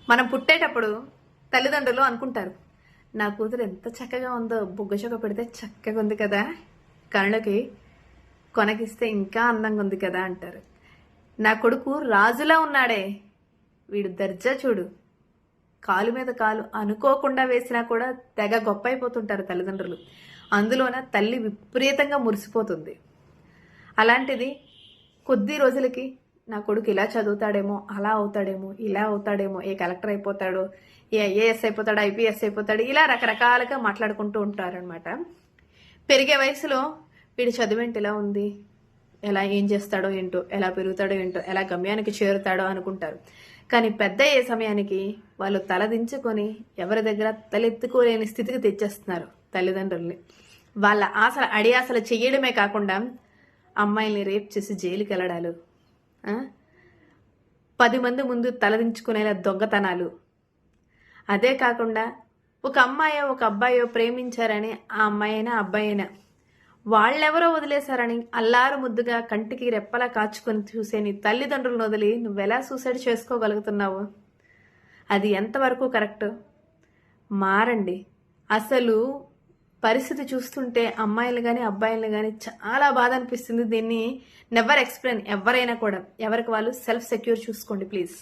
మనం పుట్టేటప్పుడు తల్లిదండ్రులు అనుకుంటారు, నా కూతురు ఎంత చక్కగా ఉందో, బుగ్గచొక్క పెడితే చక్కగా ఉంది కదా, కళ్ళకి కొనకిస్తే ఇంకా అందంగా ఉంది కదా అంటారు. నా కొడుకు రాజులా ఉన్నాడే, వీడు దర్జా చూడు, కాలు మీద కాలు అనుకోకుండా వేసినా కూడా తెగ గొప్ప అయిపోతుంటారు తల్లిదండ్రులు. అందులోన తల్లి విపరీతంగా మురిసిపోతుంది. అలాంటిది కొద్ది రోజులకి నా కొడుకు ఇలా చదువుతాడేమో, అలా అవుతాడేమో, ఇలా అవుతాడేమో, ఏ కలెక్టర్ అయిపోతాడో, ఏ ఐఏఎస్ అయిపోతాడు, ఐపీఎస్ అయిపోతాడు, ఇలా రకరకాలుగా మాట్లాడుకుంటూ ఉంటారనమాట. పెరిగే వయసులో వీడి చదువేంటి ఇలా ఉంది, ఎలా ఏం చేస్తాడో ఏంటో, ఎలా పెరుగుతాడో ఏంటో, ఎలా గమ్యానికి చేరుతాడో అనుకుంటారు. కానీ పెద్ద అయ్యే సమయానికి వాళ్ళు తలదించుకొని ఎవరి దగ్గర తలెత్తుకోలేని స్థితికి తెచ్చేస్తున్నారు తల్లిదండ్రుల్ని. వాళ్ళ ఆశలు అడియాసలు చెయ్యడమే కాకుండా అమ్మాయిల్ని రేప్ చేసి జైలుకి వెళ్ళడాలు, 10 మంది ముందు తలదించుకునేలా దొంగతనాలు. అదే కాకుండా ఒక అమ్మాయో ఒక అబ్బాయో ప్రేమించారని ఆ అమ్మాయినా అబ్బాయినా వాళ్ళెవరో వదిలేశారని అల్లారు ముద్దుగా కంటికి రెప్పలా కాచుకొని చూసే నీ తల్లిదండ్రులను వదిలి నువ్వెలా సూసైడ్ చేసుకోగలుగుతున్నావు? అది ఎంతవరకు కరెక్ట్? మారండి. అసలు పరిస్థితి చూస్తుంటే అమ్మాయిలు కానీ అబ్బాయిలు కానీ చాలా బాధ అనిపిస్తుంది. దీన్ని నెవర్ ఎక్స్ప్లెయిన్. ఎవరైనా కూడా ఎవరికి వాళ్ళు సెల్ఫ్ సెక్యూర్ చూసుకోండి ప్లీజ్.